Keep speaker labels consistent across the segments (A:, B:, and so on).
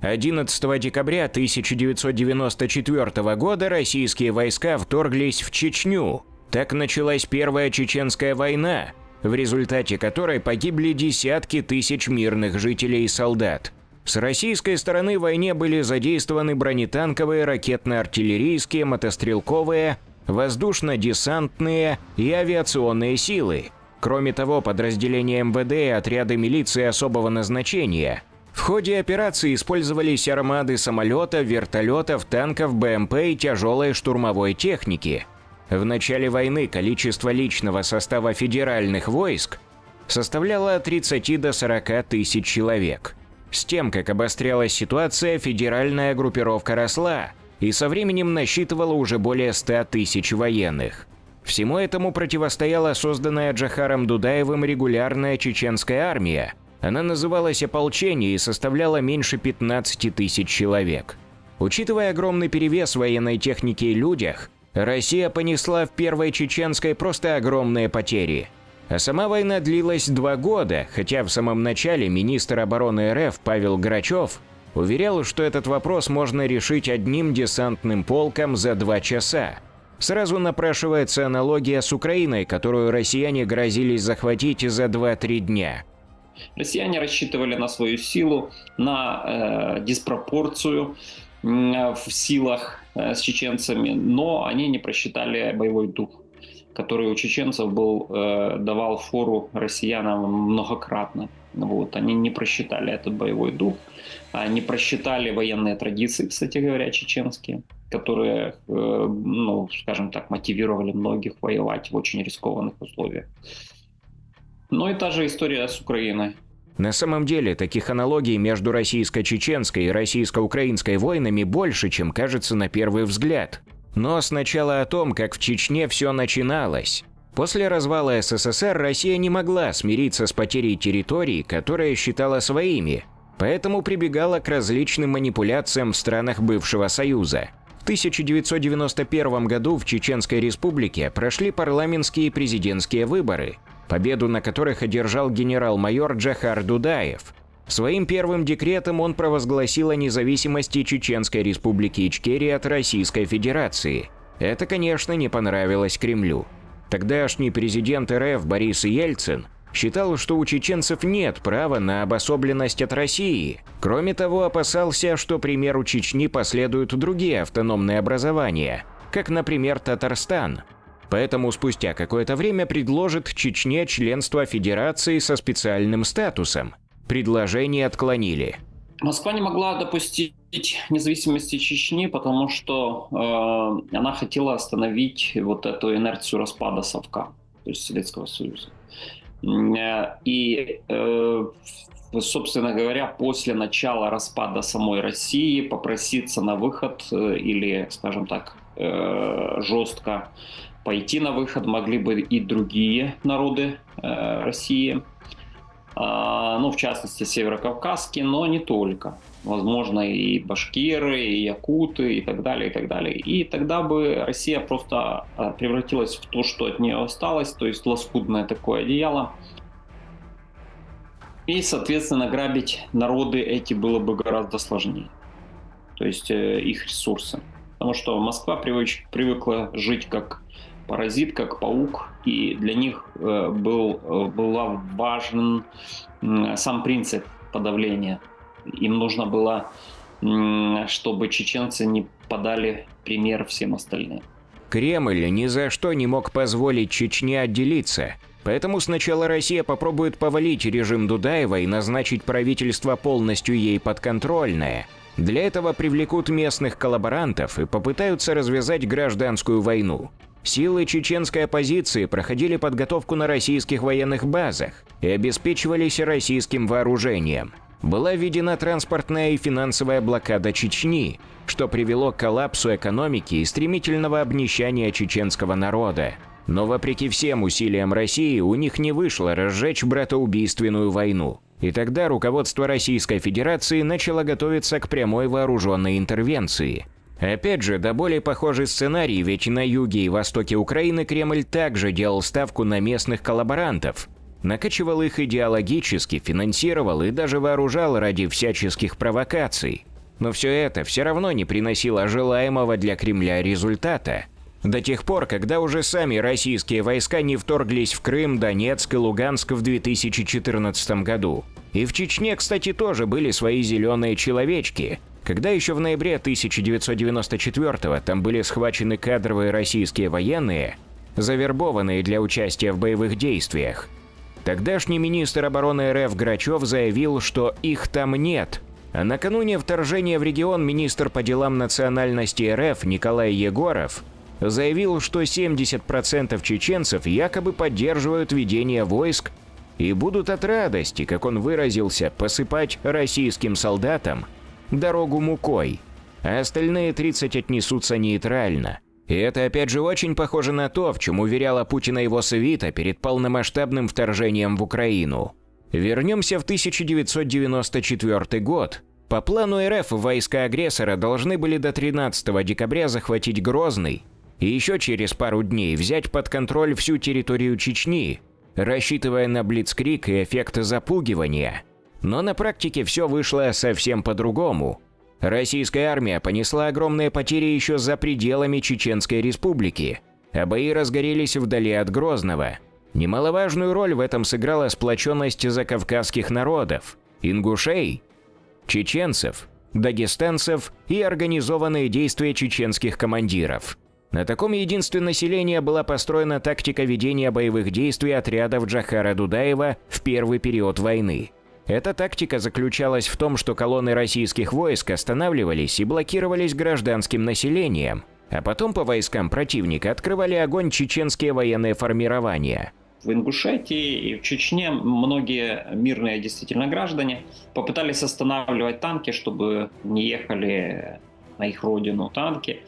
A: 11 декабря 1994 года российские войска вторглись в Чечню. Так началась Первая Чеченская война, в результате которой погибли десятки тысяч мирных жителей и солдат. С российской стороны в войне были задействованы бронетанковые, ракетно-артиллерийские, мотострелковые, воздушно-десантные и авиационные силы. Кроме того, подразделения МВД и отряды милиции особого назначения. В ходе операции использовались армады самолетов, вертолетов, танков, БМП и тяжелой штурмовой техники. В начале войны количество личного состава федеральных войск составляло от 30 до 40 тысяч человек. С тем, как обострялась ситуация, федеральная группировка росла и со временем насчитывала уже более 100 тысяч военных. Всему этому противостояла созданная Джохаром Дудаевым регулярная чеченская армия. Она называлась ополчение и составляла меньше 15 тысяч человек. Учитывая огромный перевес военной техники и людях, Россия понесла в Первой Чеченской просто огромные потери. А сама война длилась 2 года, хотя в самом начале министр обороны РФ Павел Грачев уверял, что этот вопрос можно решить одним десантным полком за 2 часа. Сразу напрашивается аналогия с Украиной, которую россияне грозились захватить за 2-3 дня.
B: Россияне рассчитывали на свою силу, на диспропорцию в силах с чеченцами, но они не просчитали боевой дух, который у чеченцев давал фору россиянам многократно. Они не просчитали этот боевой дух, не просчитали военные традиции, кстати говоря, чеченские, которые, скажем так, мотивировали многих воевать в очень рискованных условиях. Но и та же история с Украиной.
A: На самом деле, таких аналогий между российско-чеченской и российско-украинской войнами больше, чем кажется на первый взгляд. Но сначала о том, как в Чечне все начиналось. После развала СССР Россия не могла смириться с потерей территорий, которые считала своими, поэтому прибегала к различным манипуляциям в странах бывшего Союза. В 1991 году в Чеченской Республике прошли парламентские и президентские выборы, победу на которых одержал генерал-майор Джохар Дудаев. Своим первым декретом он провозгласил о независимости Чеченской Республики Ичкерия от Российской Федерации. Это, конечно, не понравилось Кремлю. Тогдашний президент РФ Борис Ельцин считал, что у чеченцев нет права на обособленность от России. Кроме того, опасался, что примеру Чечни последуют другие автономные образования, как, например, Татарстан. Поэтому спустя какое-то время предложит Чечне членство федерации со специальным статусом. Предложение отклонили.
B: Москва не могла допустить независимости Чечни, потому что она хотела остановить эту инерцию распада Совка, то есть Советского Союза. И, собственно говоря, после начала распада самой России попроситься на выход или, скажем так, жестко пойти на выход могли бы и другие народы России, в частности, северокавказские, но не только. Возможно, и башкиры, и якуты, и так далее, и так далее. И тогда бы Россия просто превратилась в то, что от нее осталось, то есть лоскутное такое одеяло. И, соответственно, грабить народы эти было бы гораздо сложнее. То есть их ресурсы. Потому что Москва привыкла жить как паразит, как паук, и для них был важен сам принцип подавления. Им нужно было, чтобы чеченцы не подали пример всем остальным.
A: Кремль ни за что не мог позволить Чечне отделиться. Поэтому сначала Россия попробует повалить режим Дудаева и назначить правительство полностью ей подконтрольное. Для этого привлекут местных коллаборантов и попытаются развязать гражданскую войну. Силы чеченской оппозиции проходили подготовку на российских военных базах и обеспечивались российским вооружением. Была введена транспортная и финансовая блокада Чечни, что привело к коллапсу экономики и стремительного обнищания чеченского народа. Но вопреки всем усилиям России у них не вышло разжечь братоубийственную войну. И тогда руководство Российской Федерации начало готовиться к прямой вооруженной интервенции. Опять же, до боли похожий сценарий, ведь на юге и востоке Украины Кремль также делал ставку на местных коллаборантов. Накачивал их идеологически, финансировал и даже вооружал ради всяческих провокаций. Но все это все равно не приносило желаемого для Кремля результата. До тех пор, когда уже сами российские войска не вторглись в Крым, Донецк и Луганск в 2014 году. И в Чечне, кстати, тоже были свои зеленые человечки. Когда еще в ноябре 1994-го там были схвачены кадровые российские военные, завербованные для участия в боевых действиях. Тогдашний министр обороны РФ Грачев заявил, что их там нет. А накануне вторжения в регион министр по делам национальности РФ Николай Егоров заявил, что 70% чеченцев якобы поддерживают ведение войск и будут от радости, как он выразился, посыпать российским солдатам дорогу мукой, а остальные 30 отнесутся нейтрально. И это опять же очень похоже на то, в чем уверяла Путина его свита перед полномасштабным вторжением в Украину. Вернемся в 1994 год. По плану РФ войска агрессора должны были до 13 декабря захватить Грозный и еще через пару дней взять под контроль всю территорию Чечни, рассчитывая на блицкриг и эффект запугивания. Но на практике все вышло совсем по-другому. Российская армия понесла огромные потери еще за пределами Чеченской Республики, а бои разгорелись вдали от Грозного. Немаловажную роль в этом сыграла сплоченность закавказских народов – ингушей, чеченцев, дагестанцев и организованные действия чеченских командиров. На таком единстве населения была построена тактика ведения боевых действий отрядов Джохара Дудаева в первый период войны. Эта тактика заключалась в том, что колонны российских войск останавливались и блокировались гражданским населением, а потом по войскам противника открывали огонь чеченские военные формирования.
B: В Ингушетии и в Чечне многие мирные действительно граждане попытались останавливать танки, чтобы не ехали на их родину танки.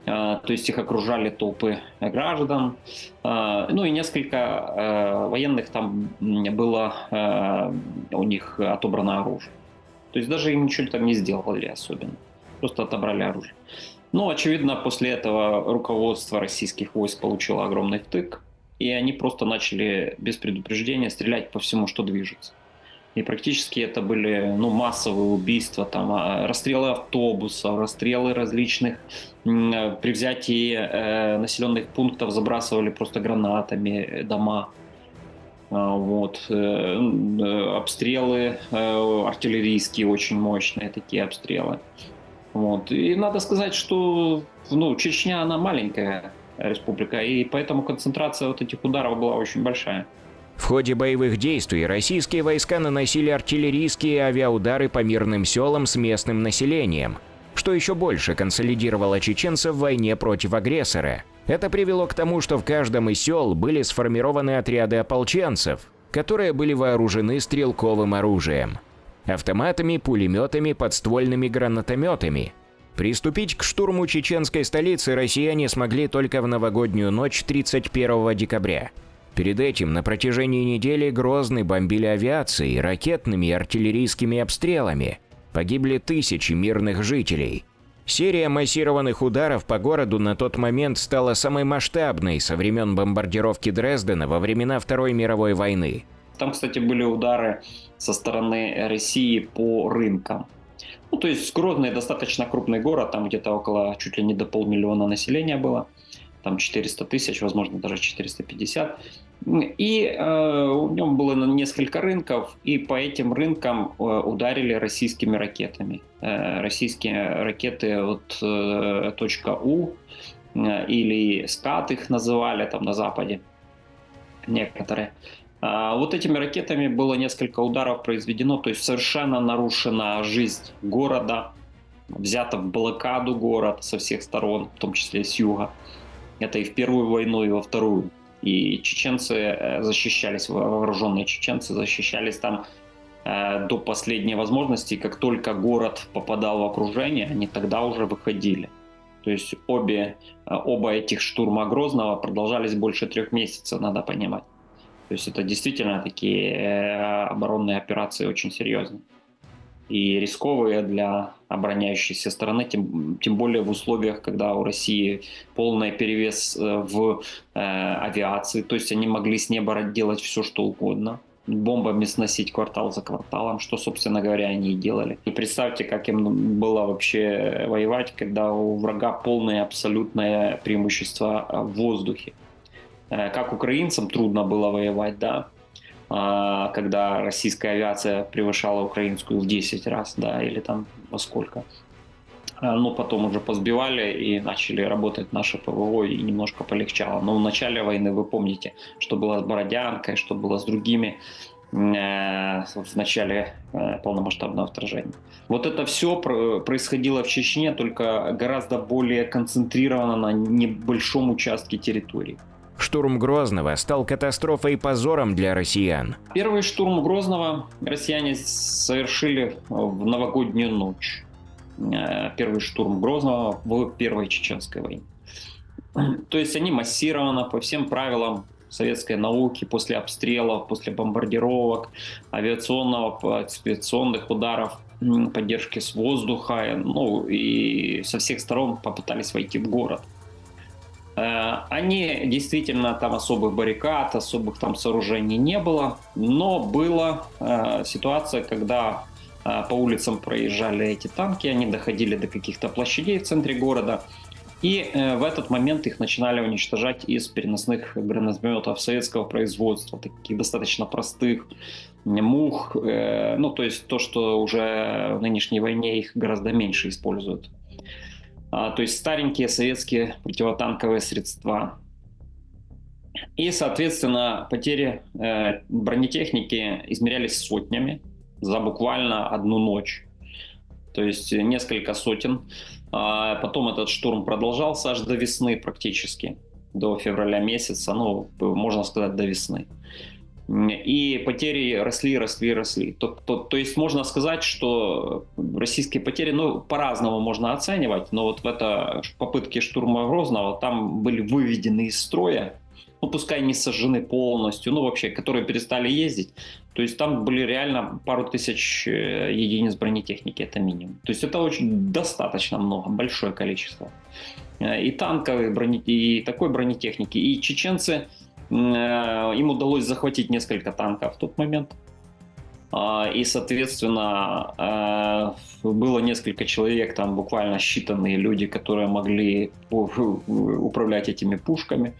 B: То есть их окружали толпы граждан. Ну и несколько военных там было у них отобрано оружие. То есть даже им ничего там не сделали особенно. Просто отобрали оружие. Но, очевидно, после этого руководство российских войск получило огромный втык. И они просто начали без предупреждения стрелять по всему, что движется. И практически это были массовые убийства, там, расстрелы автобусов, расстрелы различных, при взятии населенных пунктов забрасывали просто гранатами дома. Вот. Обстрелы артиллерийские, очень мощные такие обстрелы. Вот. И надо сказать, что Чечня, она маленькая республика, и поэтому концентрация вот этих ударов была очень большая.
A: В ходе боевых действий российские войска наносили артиллерийские и авиаудары по мирным селам с местным населением, что еще больше консолидировало чеченцев в войне против агрессора. Это привело к тому, что в каждом из сел были сформированы отряды ополченцев, которые были вооружены стрелковым оружием – автоматами, пулеметами, подствольными гранатометами. Приступить к штурму чеченской столицы россияне смогли только в новогоднюю ночь 31 декабря. Перед этим на протяжении недели Грозный бомбили авиацией, ракетными и артиллерийскими обстрелами. Погибли тысячи мирных жителей. Серия массированных ударов по городу на тот момент стала самой масштабной со времен бомбардировки Дрездена во времена Второй мировой войны.
B: Там, кстати, были удары со стороны России по рынкам. То есть Грозный достаточно крупный город, там где-то около чуть ли не до 500 000 населения было. Там 400 тысяч, возможно, даже 450. И в нем было несколько рынков, и по этим рынкам ударили российскими ракетами. Российские ракеты от .У или «Скат» их называли там на Западе некоторые. Вот этими ракетами было несколько ударов произведено, то есть совершенно нарушена жизнь города, взято в блокаду город со всех сторон, в том числе с юга. Это и в Первую войну, и во Вторую. И чеченцы защищались, вооруженные чеченцы защищались там до последней возможности. Как только город попадал в окружение, они тогда уже выходили. То есть оба этих штурма Грозного продолжались больше 3 месяцев, надо понимать. То есть это действительно такие оборонные операции очень серьезные. И рисковые для обороняющейся стороны, тем более в условиях, когда у России полный перевес в авиации, то есть они могли с неба делать все, что угодно. бомбами сносить квартал за кварталом, что, собственно говоря, они и делали. И представьте, как им было вообще воевать, когда у врага полное абсолютное преимущество в воздухе. Как украинцам трудно было воевать, да, когда российская авиация превышала украинскую в 10 раз, да, или там во сколько. Но потом уже позбивали и начали работать наши ПВО, и немножко полегчало. Но в начале войны, вы помните, что было с Бородянкой, что было с другими в начале полномасштабного вторжения. Вот это все происходило в Чечне, только гораздо более концентрировано на небольшом участке территории.
A: Штурм Грозного стал катастрофой и позором для россиян.
B: Первый штурм Грозного россияне совершили в новогоднюю ночь. Первый штурм Грозного в Первой Чеченской войне. То есть они массированно, по всем правилам советской науки, после обстрелов, после бомбардировок, авиационных ударов, поддержки с воздуха, ну и со всех сторон попытались войти в город. Они действительно, там особых баррикад, особых там сооружений не было, но была ситуация, когда по улицам проезжали эти танки, они доходили до каких-то площадей в центре города, и в этот момент их начинали уничтожать из переносных гранатометов советского производства, таких достаточно простых, мух, ну то есть то, что уже в нынешней войне их гораздо меньше используют. То есть старенькие советские противотанковые средства. И, соответственно, потери бронетехники измерялись сотнями за буквально одну ночь. То есть несколько сотен. Потом этот штурм продолжался аж до весны практически, до февраля месяца, ну, можно сказать, до весны. И потери росли. То есть можно сказать, что российские потери, ну, по-разному можно оценивать, но вот в это попытке штурма Грозного там были выведены из строя, ну, пускай не сожжены полностью, ну, вообще, которые перестали ездить. То есть там были реально пару тысяч единиц бронетехники, это минимум. То есть это очень достаточно много, большое количество. И танковой и такой бронетехники. И чеченцы, им удалось захватить несколько танков в тот момент. И, соответственно, было несколько человек, там буквально считанные люди, которые могли управлять этими пушками.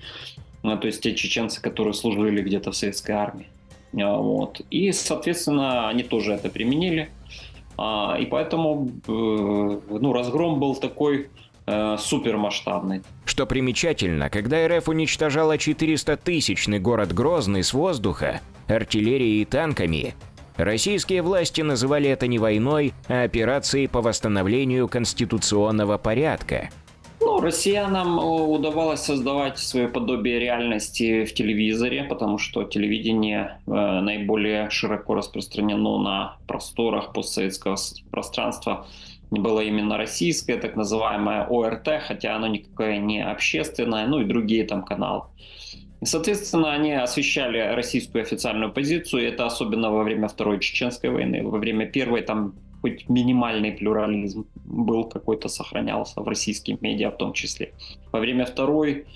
B: То есть те чеченцы, которые служили где-то в советской армии. Вот. И, соответственно, они тоже это применили. И поэтому ну, разгром был такой супермасштабный.
A: Что примечательно, когда РФ уничтожала 400-тысячный город Грозный с воздуха, артиллерией и танками, российские власти называли это не войной, а операцией по восстановлению конституционного порядка.
B: Ну, россиянам удавалось создавать свое подобие реальности в телевизоре, потому что телевидение наиболее широко распространено на просторах постсоветского пространства. Было именно российское, так называемое ОРТ, хотя оно никакое не общественное, ну и другие там каналы. И, соответственно, они освещали российскую официальную позицию, и это особенно во время Второй Чеченской войны. Во время Первой там хоть минимальный плюрализм был какой-то, сохранялся в российских медиа в том числе. Во время Второй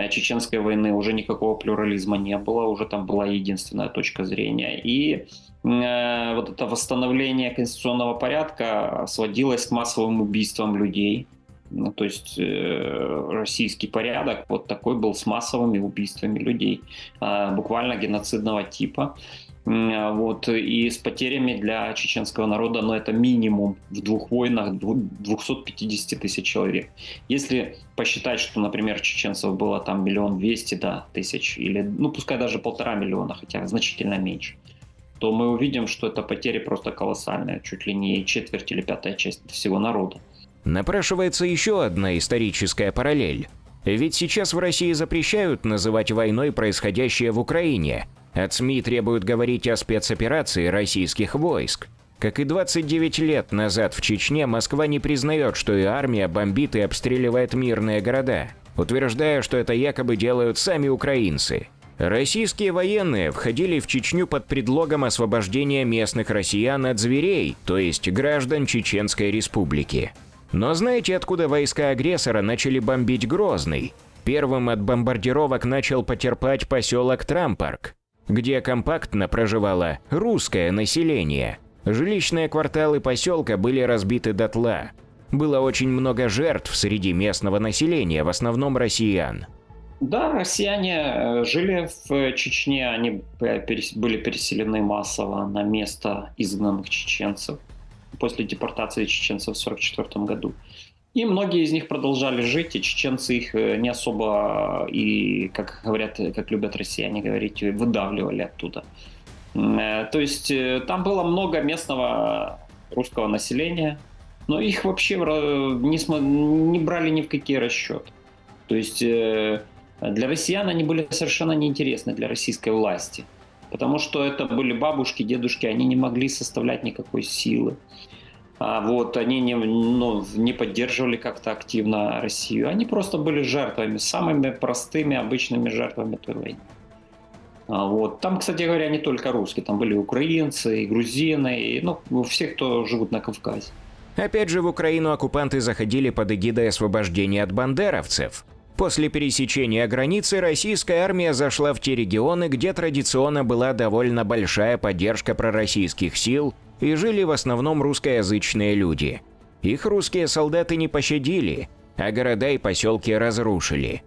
B: Чеченской войны уже никакого плюрализма не было, уже там была единственная точка зрения. И вот это восстановление конституционного порядка сводилось к массовым убийствам людей. Ну, то есть российский порядок вот такой был с массовыми убийствами людей, буквально геноцидного типа. Вот, и с потерями для чеченского народа, ну, это минимум в двух войнах 250 тысяч человек. Если посчитать, что, например, чеченцев было там 1 200 000 тысяч, или, ну, пускай даже 1,5 миллиона, хотя значительно меньше, то мы увидим, что это потери просто колоссальные, чуть ли не четверть или 1/5 часть всего народа.
A: Напрашивается еще одна историческая параллель. Ведь сейчас в России запрещают называть войной происходящее в Украине. От СМИ требуют говорить о спецоперации российских войск. Как и 29 лет назад в Чечне, Москва не признает, что и армия бомбит и обстреливает мирные города, утверждая, что это якобы делают сами украинцы. Российские военные входили в Чечню под предлогом освобождения местных россиян от зверей, то есть граждан Чеченской Республики. Но знаете, откуда войска агрессора начали бомбить Грозный? Первым от бомбардировок начал потерпать поселок Трампарк. где компактно проживало русское население. Жилищные кварталы поселка были разбиты дотла. Было очень много жертв среди местного населения, в основном россиян.
B: Да, россияне жили в Чечне, они были переселены массово на место изгнанных чеченцев после депортации чеченцев в 1944 году. И многие из них продолжали жить, и чеченцы их не особо, и, как говорят, как любят россияне говорить, выдавливали оттуда. То есть там было много местного русского населения, но их вообще не брали ни в какие расчеты. То есть для россиян они были совершенно неинтересны для российской власти, потому что это были бабушки, дедушки, они не могли составлять никакой силы. Они не поддерживали как-то активно Россию, они просто были жертвами, самыми простыми, обычными жертвами той войны. Там, кстати говоря, не только русские, там были украинцы, и грузины, и все, кто живут на Кавказе.
A: Опять же, в Украину оккупанты заходили под эгидой освобождения от бандеровцев. После пересечения границы российская армия зашла в те регионы, где традиционно была довольно большая поддержка пророссийских сил, и жили в основном русскоязычные люди. Их русские солдаты не пощадили, а города и поселки разрушили.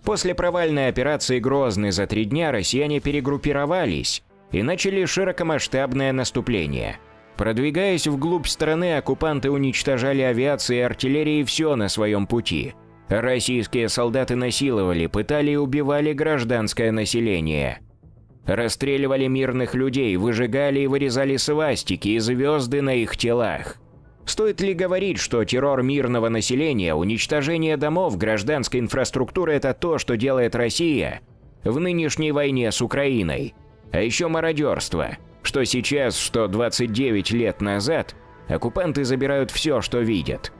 A: После провальной операции «Грозный» за 3 дня россияне перегруппировались и начали широкомасштабное наступление. Продвигаясь вглубь страны, оккупанты уничтожали авиацией и артиллерией все на своем пути. Российские солдаты насиловали, пытали и убивали гражданское население. Расстреливали мирных людей, выжигали и вырезали свастики и звезды на их телах. Стоит ли говорить, что террор мирного населения, уничтожение домов, гражданской инфраструктуры – это то, что делает Россия в нынешней войне с Украиной? А еще мародерство, что сейчас, что 29 лет назад, оккупанты забирают все, что видят.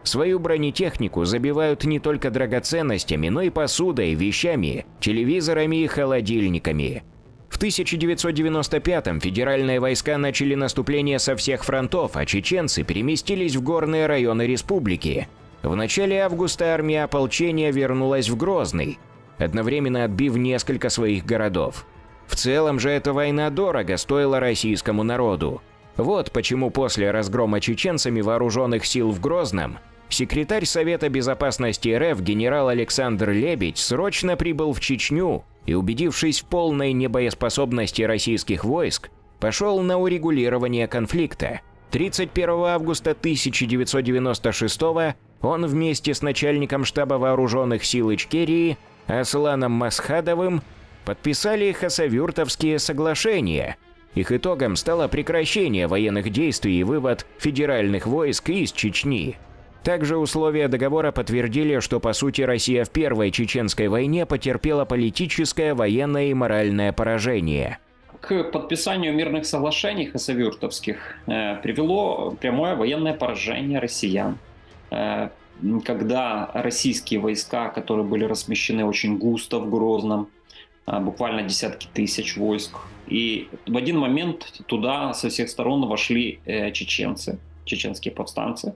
A: Свою бронетехнику забивают не только драгоценностями, но и посудой, вещами, телевизорами и холодильниками. В 1995-м федеральные войска начали наступление со всех фронтов, а чеченцы переместились в горные районы республики. В начале августа армия ополчения вернулась в Грозный, одновременно отбив несколько своих городов. В целом же эта война дорого стоила российскому народу. Вот почему после разгрома чеченцами вооруженных сил в Грозном секретарь Совета безопасности РФ генерал Александр Лебедь срочно прибыл в Чечню и, убедившись в полной небоеспособности российских войск, пошел на урегулирование конфликта. 31 августа 1996 он вместе с начальником штаба вооруженных сил Ичкерии Асланом Масхадовым подписали Хасавюртовские соглашения. Их итогом стало прекращение военных действий и вывод федеральных войск из Чечни. Также условия договора подтвердили, что по сути Россия в Первой Чеченской войне потерпела политическое, военное и моральное поражение.
B: К подписанию мирных соглашений хасавюртовских привело прямое военное поражение россиян. Когда российские войска, которые были размещены очень густо в Грозном, буквально десятки тысяч войск, и в один момент туда со всех сторон вошли чеченцы, чеченские повстанцы,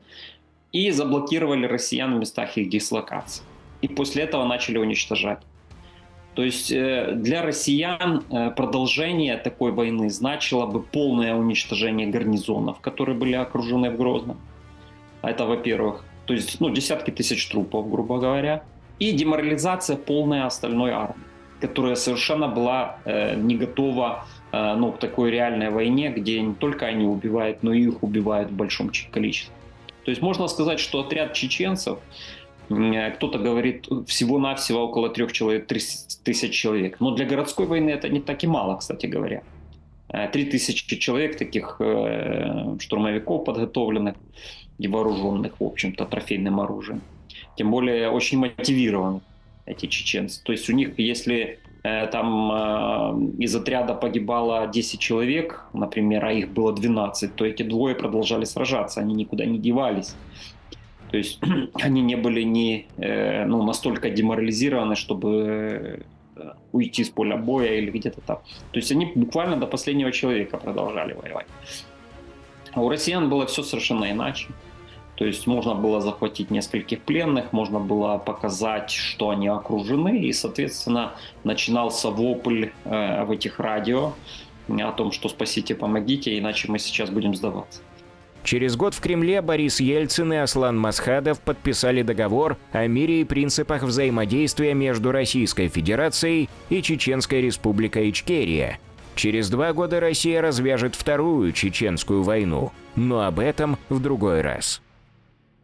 B: и заблокировали россиян в местах их дислокации. И после этого начали уничтожать. То есть для россиян продолжение такой войны значило бы полное уничтожение гарнизонов, которые были окружены в Грозном. Это, во-первых, то есть десятки тысяч трупов, грубо говоря, и деморализация полной остальной армии, которая совершенно была не готова к такой реальной войне, где не только они убивают, но и их убивают в большом количестве. То есть можно сказать, что отряд чеченцев, кто-то говорит, всего-навсего около 3000 человек. Но для городской войны это не так и мало, кстати говоря. 3000 человек, таких штурмовиков подготовленных и вооруженных, в общем-то, трофейным оружием. Тем более очень мотивированы эти чеченцы. То есть у них, если там из отряда погибало 10 человек, например, а их было 12, то эти двое продолжали сражаться, они никуда не девались. То есть они не были настолько деморализированы, чтобы уйти с поля боя или где-то там. То есть они буквально до последнего человека продолжали воевать. А у россиян было все совершенно иначе. То есть можно было захватить нескольких пленных, можно было показать, что они окружены, и, соответственно, начинался вопль в этих радио о том, что спасите, помогите, иначе мы сейчас будем сдаваться.
A: Через год в Кремле Борис Ельцин и Аслан Масхадов подписали договор о мире и принципах взаимодействия между Российской Федерацией и Чеченской Республикой Ичкерия. Через 2 года Россия развяжет вторую чеченскую войну, но об этом в другой раз.